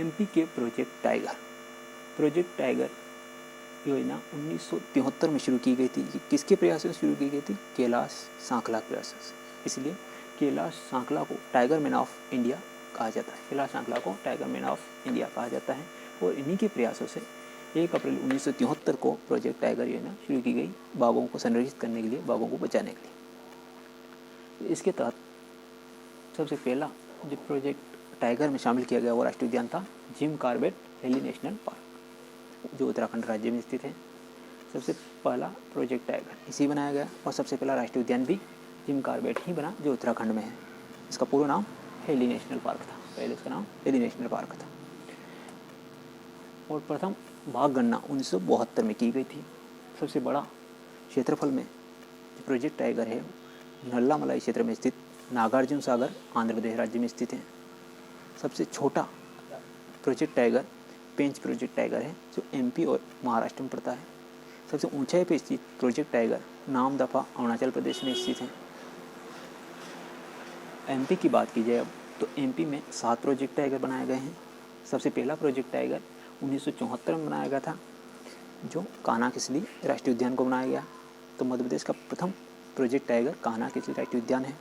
MP के project tiger योजना 1973 में शुरू की गई थी। किसके प्रयासों से शुरू की गई थी? कैलाश सांकला प्रयासों से। इसलिए कैलाश सांकला को टाइगर मैन ऑफ इंडिया कहा जाता है। कैलाश सांकला को टाइगर मैन ऑफ इंडिया कहा जाता है और इन्हीं के प्रयासों से 1 अप्रैल 1973 को प्रोजेक्ट टाइगर योजना शुरू की गई, बाघों को संरक्षित करने के लिए, बाघों को बचाने के लिए। इसके तहत सबसे पहला जो प्रोजेक्ट टाइगर में शामिल किया गया वो राष्ट्रीय उद्यान था Jim Corbett valley national park, जो उत्तराखंड राज्य में स्थित है। सबसे पहला प्रोजेक्ट टाइगर इसी बनाया गया और सबसे पहला राष्ट्रीय उद्यान भी जिम कॉर्बेट ही बना, जो उत्तराखंड में है। इसका पूरा नाम वैली नेशनल पार्क था, पहले इसका नाम वैली नेशनल पार्क था। और प्रथम बाघ गणना 1972 में की गई थी। सबसे बड़ा क्षेत्रफल में जो प्रोजेक्ट टाइगर है नल्लामलाई क्षेत्र में स्थित नागार्जुन सागर आंध्र प्रदेश राज्य में स्थित है। सबसे छोटा प्रोजेक्ट टाइगर पेंच प्रोजेक्ट टाइगर है, जो एमपी और महाराष्ट्र में पड़ता है। सबसे ऊंचाई पर स्थित प्रोजेक्ट टाइगर नामदफा अरुणाचल प्रदेश में स्थित है। एमपी की बात की जाए अब तो एमपी में 7 प्रोजेक्ट टाइगर बनाए गए हैं। सबसे पहला प्रोजेक्ट टाइगर 1974 में बनाया गया था, जो कान्हा किसली राष्ट्रीय उद्यान को बनाया गया। तो मध्य प्रदेश का प्रथम प्रोजेक्ट टाइगर कान्हा किसली राष्ट्रीय उद्यान है।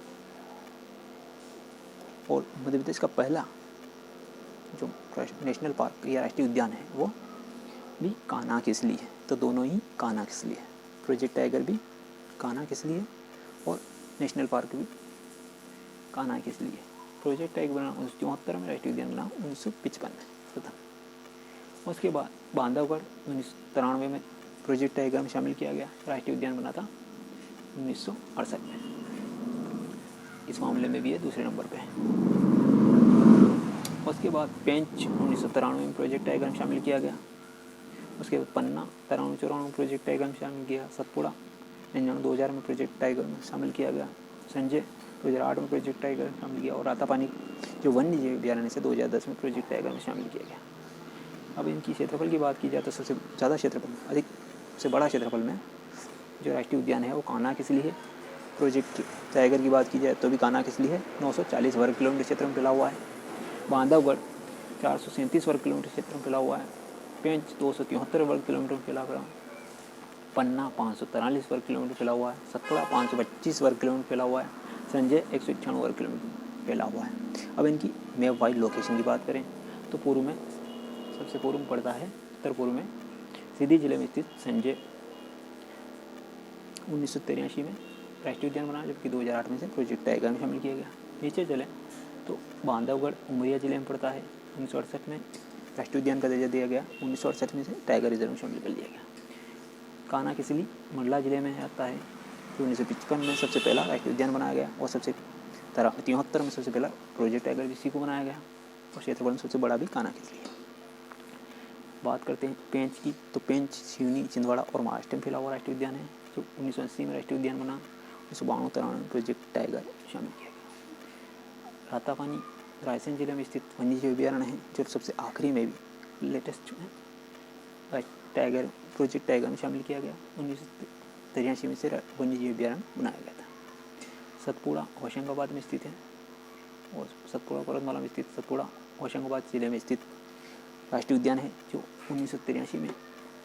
और मध्य प्रदेश का पहला जो नेशनल पार्क या राष्ट्रीय उद्यान है वो भी कान्हा किसली है। तो दोनों ही कान्हा किसली है, प्रोजेक्ट टाइगर भी कान्हा किसली है और नेशनल पार्क भी कान्हा किसली है। प्रोजेक्ट टाइगर बना 1974 में, राष्ट्रीय उद्यान बना 1955 में प्रथम। उसके बाद बांधवगढ़ 1993 में प्रोजेक्ट टाइगर में शामिल किया गया, राष्ट्रीय उद्यान बना था 1968 में। इस मामले में भी ये दूसरे नंबर पे है। उसके बाद पेंच 1993 में प्रोजेक्ट टाइगर में शामिल किया गया। उसके बाद पन्ना 93-94 में प्रोजेक्ट टाइगर में शामिल किया। सतपुड़ा 2000 में प्रोजेक्ट टाइगर में शामिल किया गया। संजय 2008 में प्रोजेक्ट टाइगर में शामिल किया और रातापानी जो वन्य जीव अभ्यारण्य से 2010 में प्रोजेक्ट टाइगर में शामिल किया गया। अब इनकी क्षेत्रफल की बात की जाए तो सबसे ज़्यादा क्षेत्रफल सबसे बड़ा क्षेत्रफल में जो राष्ट्रीय उद्यान है वो कान्हा किसली है। प्रोजेक्ट टाइगर की बात की जाए तो भी कान्हा किसली है, 940 वर्ग किलोमीटर क्षेत्र में फैला हुआ है। बांधवगढ़ 437 वर्ग किलोमीटर क्षेत्र में फैला हुआ है। पेंच 273 वर्ग किलोमीटर में फैला हुआ है। पन्ना 543 वर्ग किलोमीटर फैला हुआ है। सतपुड़ा 525 वर्ग किलोमीटर फैला हुआ है। संजय 191 वर्ग किलोमीटर फैला हुआ है। अब इनकी मैप वाइज लोकेशन की बात करें तो पूर्व में सबसे पूर्व में पड़ता है, उत्तर पूर्व में सीधी जिले में स्थित संजय 1983 में राष्ट्रीय उद्यान बना, जबकि 2008 में से प्रोजेक्ट टाइगर में शामिल किया गया। नीचे चले तो बांधवगढ़ उमरिया जिले में पड़ता है। 1968 में राष्ट्रीय उद्यान का दर्जा दिया गया। 1968 में से टाइगर रिजर्व में शामिल कर लिया गया। कान्हा किसली मंडला जिले में आता है, जो 1955 में सबसे पहला राष्ट्रीय उद्यान बनाया गया और सबसे 73 में सबसे पहला प्रोजेक्ट टाइगर इसी को बनाया गया और क्षेत्रफल में सबसे बड़ा भी कान्हा किसली है। बात करते हैं पेंच की, तो पेंच सिवनी छिंदवाड़ा और महाराष्ट्र में फैला हुआ राष्ट्रीय उद्यान है, जो 1980 में राष्ट्रीय उद्यान बना। 1992-93 में प्रोजेक्ट टाइगर शामिल किया गया। रातापानी रायसेन जिले में स्थित वन्यजीव अभ्यारण्य है, जो सबसे आखिरी में भी लेटेस्ट है टाइगर प्रोजेक्ट टाइगर में शामिल किया गया। 1983 में से वन्यजीव अभ्यारण्य बनाया गया था। सतपुड़ा होशंगाबाद में स्थित है और सतपुड़ा पर्वतमाला में स्थित सतपुड़ा होशंगाबाद जिले में स्थित राष्ट्रीय उद्यान है, जो 1983 में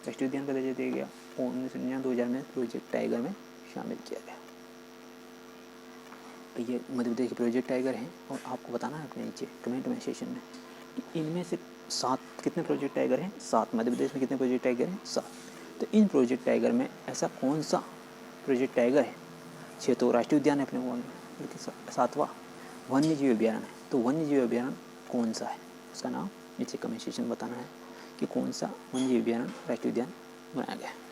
राष्ट्रीय उद्यान का दर्जा दिया गया और 1999-2000 में प्रोजेक्ट टाइगर में शामिल किया गया। तो ये मध्य प्रदेश के प्रोजेक्ट टाइगर हैं और आपको बताना है अपने नीचे कमेंट में सेशन में कि इनमें से 7 कितने प्रोजेक्ट टाइगर हैं। 7 मध्य प्रदेश में कितने प्रोजेक्ट टाइगर हैं? 7। तो इन प्रोजेक्ट टाइगर में ऐसा कौन सा प्रोजेक्ट टाइगर है? 6 तो राष्ट्रीय उद्यान है अपने को, बल्कि 7वां वन्य जीव अभ्यारण्य है। तो वन्य जीव अभ्यारण्य कौन सा है, उसका नाम नीचे कमेंट सेशन में बताना है कि कौन सा वन्य जीव अभ्यारण्य राष्ट्रीय उद्यान बनाया गया है।